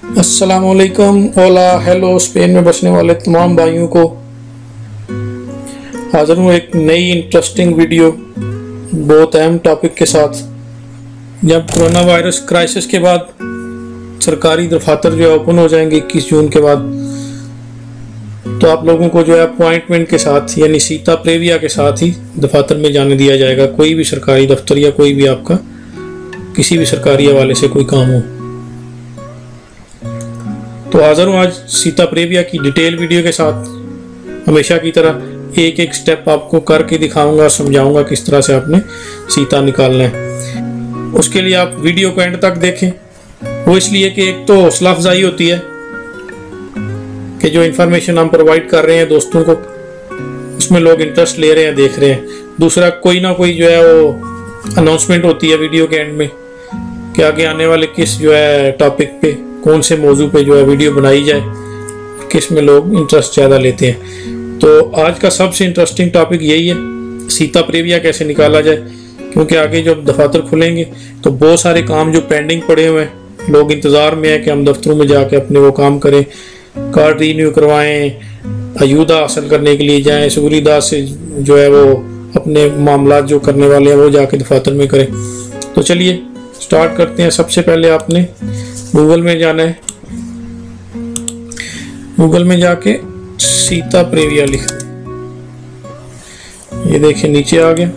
अस्सलामुअलैकुम। ओला hello Spain में बसने वाले तमाम भाइयों को हाजिर हूँ एक नई इंटरेस्टिंग वीडियो बहुत अहम टॉपिक के साथ। जब कोरोना वायरस क्राइसिस के बाद सरकारी दफातर जो है ओपन हो जाएंगे 21 जून के बाद, तो आप लोगों को जो है अपॉइंटमेंट के साथ यानी सीता प्रेविया के साथ ही दफातर में जाने दिया जाएगा। कोई भी सरकारी दफ्तर या कोई भी आपका किसी भी सरकारी हवाले से कोई काम हो, तो हाजिर हूँ आज सीता प्रेविया की डिटेल वीडियो के साथ। हमेशा की तरह एक एक स्टेप आपको करके दिखाऊंगा, समझाऊंगा किस तरह से आपने सीता निकालना है। उसके लिए आप वीडियो को एंड तक देखें। वो इसलिए कि एक तो हौसला अफजाई होती है कि जो इन्फॉर्मेशन हम प्रोवाइड कर रहे हैं दोस्तों को, उसमें लोग इंटरेस्ट ले रहे हैं, देख रहे हैं। दूसरा, कोई ना कोई जो है वो अनाउंसमेंट होती है वीडियो के एंड में कि आगे आने वाले किस जो है टॉपिक पे, कौन से मौजू पे जो है वीडियो बनाई जाए, किस में लोग इंटरेस्ट ज़्यादा लेते हैं। तो आज का सबसे इंटरेस्टिंग टॉपिक यही है, सीता प्रेविया कैसे निकाला जाए। क्योंकि आगे जब दफातर खुलेंगे तो बहुत सारे काम जो पेंडिंग पड़े हुए हैं, लोग इंतज़ार में है कि हम दफ्तरों में जाके अपने वो काम करें, कार्ड रीन्यू करवाएं, अयूदा हासिल करने के लिए जाएं, सुगरीदा से जो है वो अपने मामला जो करने वाले हैं वो जाके दफातर में करें। तो चलिए स्टार्ट करते हैं। सबसे पहले आपने गूगल में जाना है। गूगल में जाके सीता प्रेविया लिखना, ये देखिए नीचे आ गया।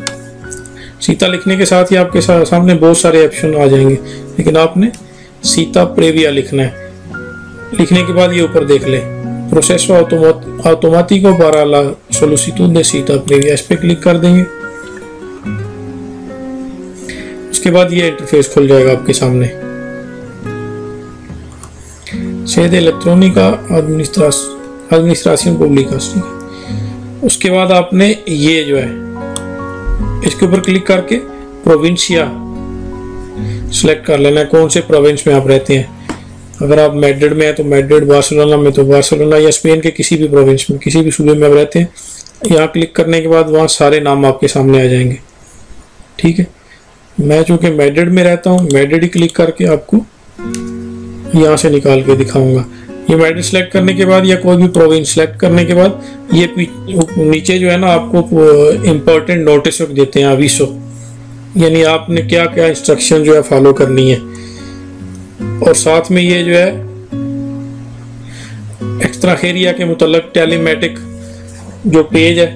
सीता लिखने के साथ ही आपके सामने बहुत सारे ऑप्शन आ जाएंगे, लेकिन आपने सीता प्रेविया लिखना है। लिखने के बाद ये ऊपर देख ले, प्रोसेसो automático para la solicitud de cita previa, इस पे क्लिक कर देंगे। उसके बाद ये इंटरफेस खुल जाएगा आपके सामने। Sede electrónica administración pública। उसके बाद आपने ये जो है इसके ऊपर क्लिक करके प्रोविंशिया सिलेक्ट कर लेना है, कौन से प्रोविंस में आप रहते हैं। अगर आप मैड्रिड में हैं तो मैड्रिड, बार्सिलोना में तो बार्सिलोना, या स्पेन के किसी भी प्रोविंस में, किसी भी सूबे में आप रहते हैं। यहाँ क्लिक करने के बाद वहाँ सारे नाम आपके सामने आ जाएंगे। ठीक है, मैं चूँकि मैड्रिड में रहता हूँ, मैड्रिड ही क्लिक करके आपको यहाँ से निकाल के दिखाऊंगा। ये मैड्रिड सेलेक्ट करने के बाद या कोई भी प्रोविंस सेलेक्ट करने के बाद ये नीचे जो है ना आपको इम्पोर्टेंट नोटिस देते हैं, अवीसो, यानी आपने क्या क्या इंस्ट्रक्शन जो है फॉलो करनी है। और साथ में ये जो है एक्स्ट्राखेरिया के मुतल्लक टेलीमेटिक जो पेज है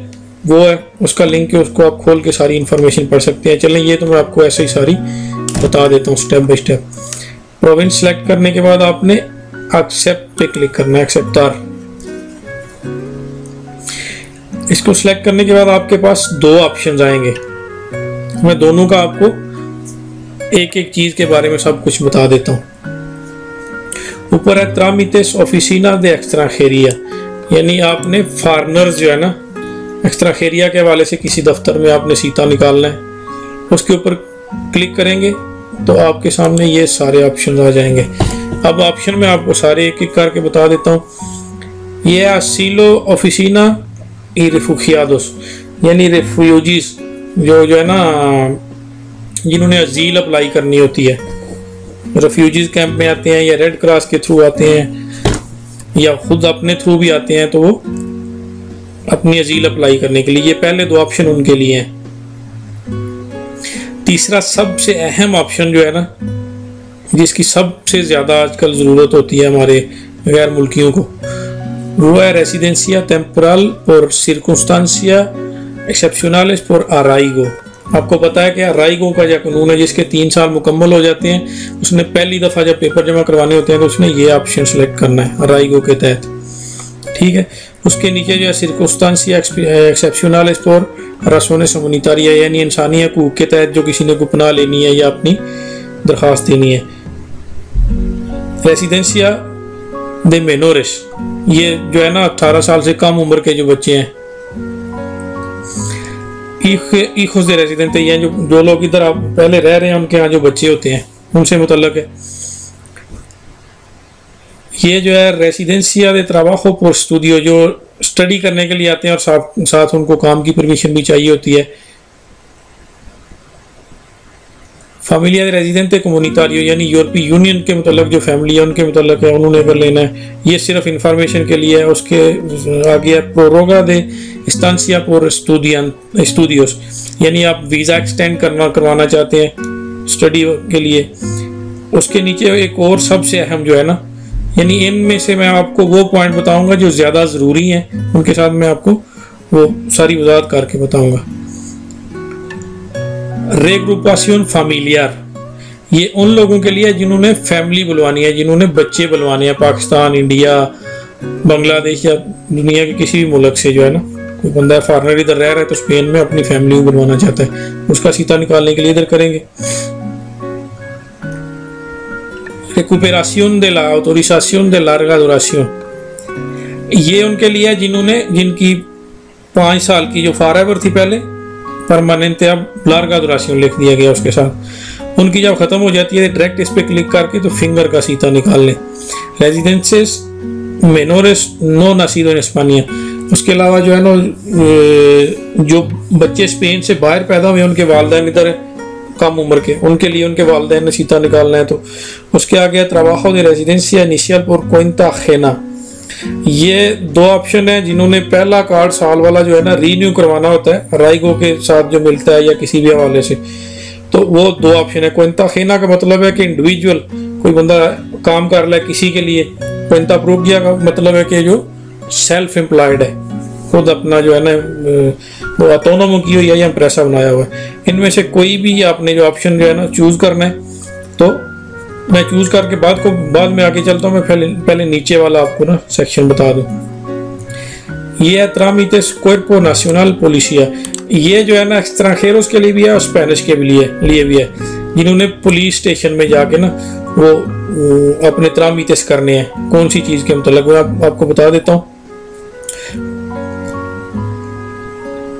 वो है, उसका लिंक है, उसको आप खोल के सारी इंफॉर्मेशन पढ़ सकते हैं। चलें, ये तो मैं आपको ऐसे ही सारी बता देता हूँ step by step. Province select करने के बाद आपने एक्सेप्ट पे क्लिक करना है, एक्सेप्टार। इसको सिलेक्ट करने के बाद आपके पास दो ऑप्शंस आएंगे। मैं दोनों का आपको एक एक चीज के बारे में सब कुछ बता देता हूँ। ऊपर है ट्रामिटेस ऑफिसिना दे एक्स्ट्राखेरिया, यानी आपने फॉरेनर्स जो है ना एक्स्ट्राखेरिया के हवाले से किसी दफ्तर में आपने सीता निकालना है। उसके ऊपर क्लिक करेंगे तो आपके सामने ये सारे ऑप्शन आ जाएंगे। अब ऑप्शन में आपको सारे एक एक करके बता देता हूँ। ये असीलो ऑफिसिना y refugiados, यानी रेफ्यूजीज जो है ना जिन्होंने अजील अप्लाई करनी होती है, रेफ्यूजीज कैंप में आते हैं या रेड क्रॉस के थ्रू आते हैं या खुद अपने थ्रू भी आते हैं, तो वो अपनी अजील अप्लाई करने के लिए ये पहले दो ऑप्शन उनके लिए हैं। तीसरा सबसे अहम ऑप्शन जो है ना, जिसकी सबसे ज़्यादा आजकल ज़रूरत होती है हमारे गैर मुल्कियों को, वो है रेसिडेंसिया टेम्पोरल और सिरकुस्टांसिया एक्सेप्शनales por arraigo। आपको पता है कि अराइगो का जो कानून है, जिसके 3 साल मुकम्मल हो जाते हैं, उसने पहली दफ़ा जब पेपर जमा करवाने होते हैं तो उसने ये ऑप्शन सेलेक्ट करना है अराइगो के तहत। ठीक है, उसके नीचे जो है सिरकुस्टांसिया एक्सेप्शनales por razones humanitarias, यानी इंसानी हकूक़ के तहत जो किसी ने को पनाह लेनी है या अपनी दरख्वास्त देनी है। रेसिडेंसिया दे मेनोरेस, ये जो है ना 18 साल से कम उम्र के जो बच्चे हैं। इखुस दे रेसिडेंटे, ये जो लोग इधर आप पहले रह रहे हैं उनके यहाँ जो बच्चे होते हैं उनसे मुतल्लक है। ये जो है रेसिडेंसिया दे ट्राबाjo por estudio, जो स्टडी करने के लिए आते हैं और साथ उनको काम की परमिशन भी चाहिए होती है। familia de residente comunitario यानी यूरोपीय यूनियन के मतलब जो फैमिली है उनके मतलब है उन्होंने अगर लेना है, ये सिर्फ इंफॉर्मेशन के लिए है। उसके आगे है प्रोरोगा दे estancia por estudios, यानी आप वीज़ा एक्सटेंड करवाना चाहते हैं स्टडी के लिए। उसके नीचे एक और सबसे अहम जो है ना, यानी इनमें से मैं आपको वो पॉइंट बताऊंगा जो ज़्यादा ज़रूरी हैं, उनके साथ मैं आपको वो सारी वजाहत करके बताऊंगा। रेग्रुपासियोन फामिलियार, ये उन लोगों के लिए जिन्होंने फैमिली बुलवानी है, जिन्होंने बच्चे बुलवाने हैं पाकिस्तान, इंडिया, बांग्लादेश या दुनिया के किसी भी मुल्क से। जो है ना, कोई बंदा फॉरेनर इधर रह रहा है तो स्पेन में अपनी फैमिली बुलवाना चाहता है, उसका सीता निकालने के लिए इधर करेंगे। रेकुपेरासियोन de la autorización de larga duración, ये उनके लिए जिनकी 5 साल की जो फॉरएवर थी पहले, परमानेंट अब लार्गा दुरासियोन लिख दिया गया उसके साथ। उनकी जब खत्म हो जाती है डायरेक्ट इस पे क्लिक करके तो फिंगर का सीता निकाल लें। रेजिडेंसेस मेनोरेस नो नासिदो इन स्पेनिया, उसके अलावा जो है ना जो बच्चे स्पेन से बाहर पैदा हुए उनके वालिदैन इधर कम उम्र के, उनके लिए उनके वालिदैन ने सीता निकालना है। तो उसके आगे ट्राबाjo de residencia inicial por cuenta ajena, ये 2 ऑप्शन है। जिन्होंने पहला कार्ड साल वाला जो है ना रीन्यू करवाना होता है राइगो के साथ जो मिलता है या किसी भी हवाले से, तो वो 2 ऑप्शन है। क्वेंता अजेना का मतलब है कि इंडिविजुअल कोई बंदा काम कर रहा है किसी के लिए। क्वेंता प्रोपिया का मतलब है कि जो सेल्फ एम्प्लॉयड है, खुद अपना जो है ना वो ऑटोनोमो की हुई है या प्रेसा बनाया हुआ है। इनमें से कोई भी आपने जो ऑप्शन जो है ना चूज करना है, तो मैं चूज करके बाद में आगे चलता हूँ। मैं पहले नीचे वाला आपको ना सेक्शन बता दूं। ये है ट्रामिटेस cuerpo nacional policía, ये जो है ना एक्सट्रांजेरोस के लिए भी है और स्पेनिश के लिए भी है, जिन्होंने पुलिस स्टेशन में जाके ना वो अपने ट्रामिटेस करने हैं। कौन सी चीज के मतलब आपको बता देता हूँ।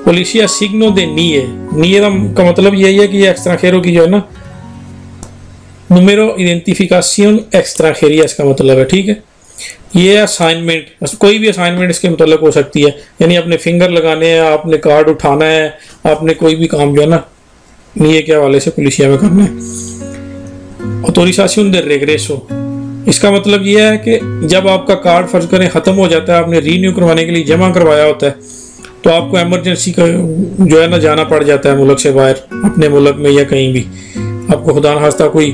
पोलिसिया सिग्नो दे नीए का मतलब यही है कि ये एक्सट्रांजेरो की जो है ना número identificación extranjería इसका मतलब है, ठीक है। ये असाइनमेंट, कोई भी असाइनमेंट इसके मतलब हो सकती है, यानी अपने फिंगर लगाने हैं, आपने कार्ड उठाना है, आपने कोई भी काम जो है ना ये के हवाले से पुलिसिया में करना है। ऑथोरिजाción de regreso, इसका मतलब ये है कि जब आपका कार्ड फर्ज करें ख़त्म हो जाता है, आपने रीन्यू करवाने के लिए जमा करवाया होता है, तो आपको एमरजेंसी का जो है ना जाना पड़ जाता है मुल्क से बाहर, अपने मुल्क में या कहीं भी। आपको खुदा न खास्ता कोई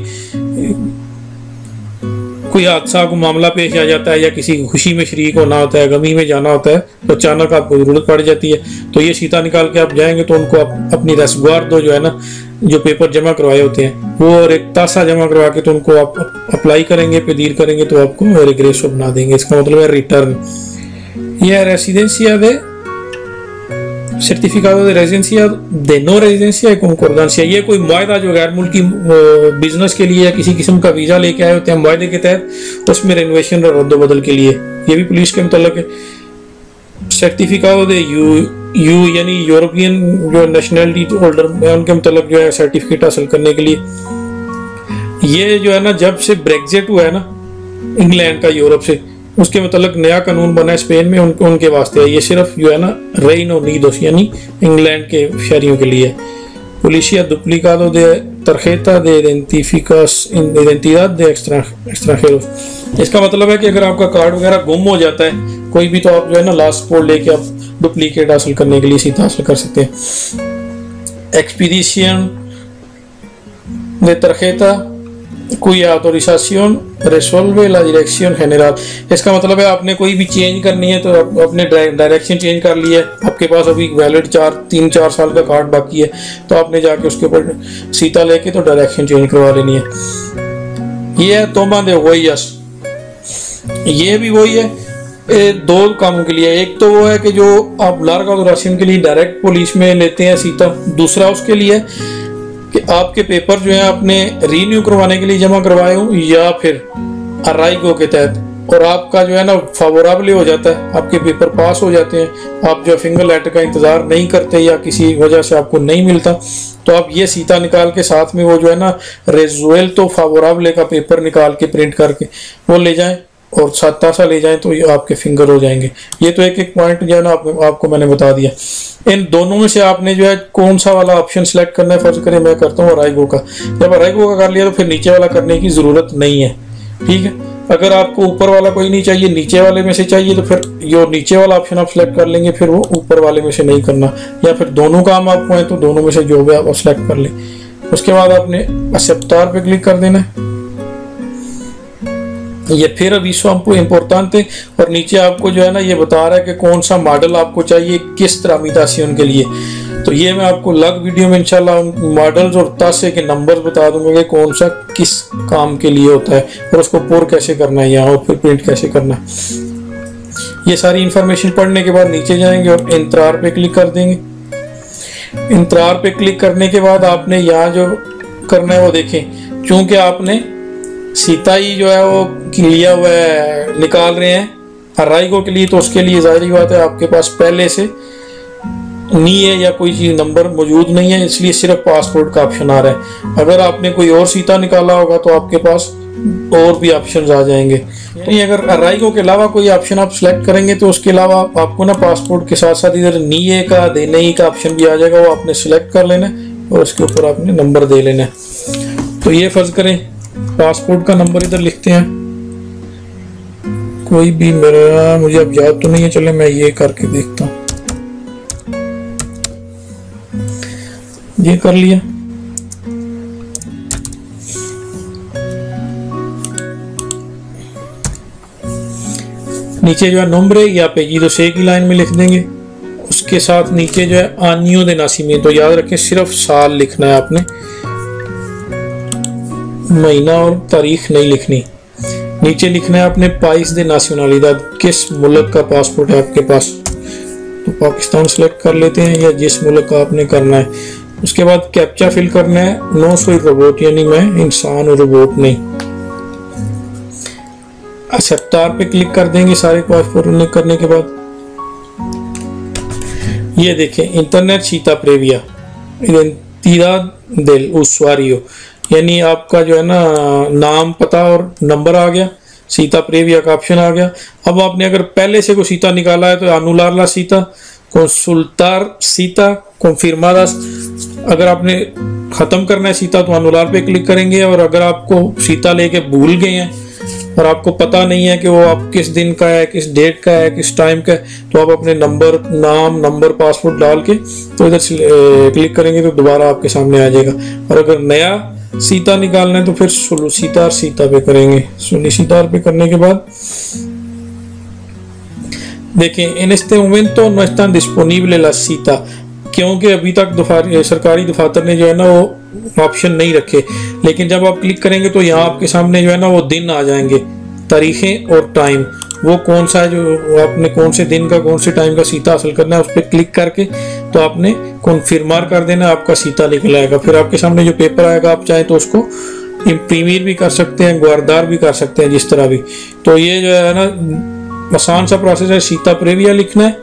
हादसा को मामला पेश आ जाता है या किसी खुशी में शरीक होना होता है, गमी में जाना होता है, तो अचानक आपको ज़रूरत पड़ जाती है, तो ये सीता निकाल के आप जाएंगे तो उनको आप अपनी रसगुआर दो जो है ना जो पेपर जमा करवाए होते हैं वो और एक तासा जमा करवा के तो उनको आप अप्लाई करेंगे, पेदीर करेंगे तो आपको रिग्रेसो बना देंगे। इसका मतलब है रिटर्न। यह रेसिडेंसिया दे सर्टिफिकाdo de residencia de no residencia y concordancia, ये कोई मुआहदा जो गैर मुल्की बिजनेस के लिए या किसी किस्म का वीज़ा लेके आए होते हैं मुआहदे के तहत, उसमें रेनोवेशन और रद्दोबदल के लिए, ये भी पुलिस के मुतल्लिक है। सर्टिफिकाdo de यू यानी यूरोपियन जो नेशनलिटी होल्डर है उनके मुतल्लिक जो है सर्टिफिकेट हासिल करने के लिए। ये जो है ना जब से ब्रेग्जिट हुआ है ना इंग्लैंड का यूरोप से, उसके मतलब नया कानून बना है स्पेन में उनके वास्ते है। ये सिर्फ जो है ना रेनो नीदोस यानी इंग्लैंड के शहरियों के लिए। पुलिसिया डुप्लिकादो दे तरजेता दे identidad de extranjeros, इसका मतलब है कि अगर आपका कार्ड वगैरह गुम हो जाता है कोई भी, तो आप जो है ना लास्ट पोर्ट लेके आप डुप्लीकेट हासिल करने के लिए सीधा हासिल कर सकते हैं। Expedition de tarjeta cuya autorización resuelve la dirección general, इसका मतलब है आपने कोई भी चेंज करनी है तो आपने डायरेक्शन चेंज कर लिया है, आपके पास अभी वैलिड 3-4 साल का कार्ड बाकी है, तो आपने जाके उसके ऊपर सीता लेके तो डायरेक्शन चेंज करवा लेनी है। ये है तोमा दे हुइयस, ये भी वही है 2 कामों के लिए। एक तो वो है कि जो आप लार्गा दुरासियन के लिए डायरेक्ट पुलिस में लेते हैं सीता, दूसरा उसके लिए कि आपके पेपर जो है आपने रीन्यू करवाने के लिए जमा करवाए हो या फिर अराइगो के तहत, और आपका जो है ना फेवरेबल हो जाता है, आपके पेपर पास हो जाते हैं, आप जो फिंगर लेटर का इंतज़ार नहीं करते या किसी वजह से आपको नहीं मिलता, तो आप ये सीता निकाल के साथ में वो जो है ना रेजुएल तो फेवरेबल का पेपर निकाल के प्रिंट करके वो ले जाएं और तासा ले जाएं तो ये आपके फिंगर हो जाएंगे। ये तो एक एक पॉइंट जो है ना आपको मैंने बता दिया। इन दोनों में से आपने जो है कौन सा वाला ऑप्शन सेलेक्ट करना है। फर्ज करें मैं करता हूँ अराइगो का। जब अराइगो का कर लिया तो फिर नीचे वाला करने की ज़रूरत नहीं है, ठीक है। अगर आपको ऊपर वाला कोई नहीं चाहिए, नीचे वाले में से चाहिए, तो फिर जो नीचे वाला ऑप्शन आप सेलेक्ट कर लेंगे, फिर वो ऊपर वाले में से नहीं करना। या फिर दोनों काम आपको है तो दोनों में से जो भी आप सेलेक्ट कर लें। उसके बाद आपने एक्सेप्टर पे क्लिक कर देना है। ये फिर अभी हमको इम्पोर्टेंट है और नीचे आपको जो है ना ये बता रहा है कि कौन सा मॉडल आपको चाहिए, किस तरह इमिटेशन के लिए। तो ये मैं आपको अलग वीडियो में इंशाल्लाह मॉडल्स और तासे के नंबर्स बता दूंगा कि कौन सा किस काम के लिए होता है और उसको पोर कैसे करना है यहाँ, और फिर प्रिंट कैसे करना है। ये सारी इंफॉर्मेशन पढ़ने के बाद नीचे जाएंगे और इंतजार पे क्लिक कर देंगे। इंतजार पे क्लिक करने के बाद आपने यहाँ जो करना है वो देखें, चूंकि आपने सीता ही जो है वो लिया हुआ है, निकाल रहे हैं अराइगो के लिए, तो उसके लिए जाहिर बात है आपके पास पहले से नहीं है या कोई चीज नंबर मौजूद नहीं है, इसलिए सिर्फ पासपोर्ट का ऑप्शन आ रहा है। अगर आपने कोई और सीता निकाला होगा तो आपके पास और भी ऑप्शंस आ जाएंगे। नहीं, अगर अराइगो के अलावा कोई ऑप्शन आप सिलेक्ट करेंगे तो उसके अलावा आपको ना पासपोर्ट के साथ साथ इधर नीए का देने का ऑप्शन भी आ जाएगा, वो आपने सिलेक्ट कर लेना है और उसके ऊपर आपने नंबर दे लेना है। तो ये फर्ज करें पासपोर्ट का नंबर इधर लिखते हैं, कोई भी मेरा मुझे अब याद तो नहीं है, चले मैं ये करके देखता हूँ। ये कर लिया। नीचे जो है नंबर या पेजिदो से की लाइन में लिख देंगे। उसके साथ नीचे जो है आनियो दे नासिमेंतो, तो याद रखें सिर्फ साल लिखना है आपने, महीना और तारीख नहीं लिखनी। नीचे लिखना है आपने पाइस दे नाशनलिदad, किस मुल्क का पासपोर्ट है आपके पास, तो पाकिस्तान सेलेक्ट कर लेते हैं या जिस मुल्क का आपने करना है। उसके बाद कैप्चा फिल करना है, नो सोई रोबोट, यानी मैं इंसान और रोबोट नहीं। एक्सेप्टर पे क्लिक कर देंगे सारे पासपोर्ट करने के बाद। ये देखें internet Sita praevia identidad del usuario, यानी आपका जो है ना नाम, पता और नंबर आ गया, सीता प्रेविया का ऑप्शन आ गया। अब आपने अगर पहले से कोई सीता निकाला है तो अनुलार ला सीता, कंसुल्टार सीता, कॉन्फिर्मादास। अगर आपने ख़त्म करना है सीता तो अनुलार पे क्लिक करेंगे। और अगर आपको सीता लेके भूल गए हैं और आपको पता नहीं है कि वो आप किस दिन का है, किस डेट का है, किस टाइम का है, तो आप अपने नंबर, नाम, नंबर, पासपोर्ट डाल के तो इधर क्लिक करेंगे तो दोबारा आपके सामने आ जाएगा। और अगर नया सीता निकालना है तो फिर सोलिसिtar सीता पे करेंगे। सोलिसिtar पे करने के बाद देखें en este momento no están disponibles las citas, क्योंकि अभी तक सरकारी दफातर ने जो है ना वो ऑप्शन नहीं रखे। लेकिन जब आप क्लिक करेंगे तो यहाँ आपके सामने जो है ना वो दिन आ जाएंगे, तारीखें और टाइम, वो कौन सा है जो आपने कौन से दिन का कौन से टाइम का सीता हासिल करना है, उस पर क्लिक करके तो आपने कॉन्फिर्मर कर देना, आपका सीता निकल आएगा। फिर आपके सामने जो पेपर आएगा आप चाहें तो उसको इम्प्रीमियर भी कर सकते हैं, गुआरदार भी कर सकते हैं, जिस तरह भी। तो ये जो है ना आसान सा प्रोसेस है, सीता प्रेविया लिखना है,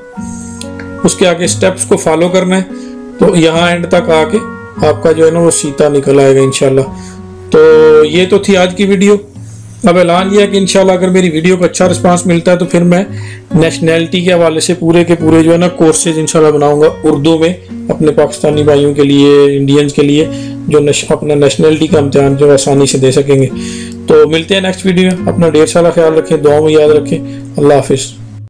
उसके आगे स्टेप्स को फॉलो करना है, तो यहाँ एंड तक आके आपका जो है ना वो सीता निकल आएगा इंशाल्लाह। तो ये तो थी आज की वीडियो। अब ऐलान किया कि इंशाल्लाह अगर मेरी वीडियो को अच्छा रिस्पांस मिलता है तो फिर मैं नेशनैलिटी के हवाले से पूरे के पूरे जो है ना कोर्सेज इंशाल्लाह बनाऊंगा उर्दू में, अपने पाकिस्तानी भाइयों के लिए, इंडियंस के लिए, जो अपना नेशनैलिटी का इम्तिहान जो आसानी से दे सकेंगे। तो मिलते हैं नेक्स्ट वीडियो में। अपना ढेर सारा ख्याल रखें, दुआ में याद रखें। अल्लाह हाफिज़।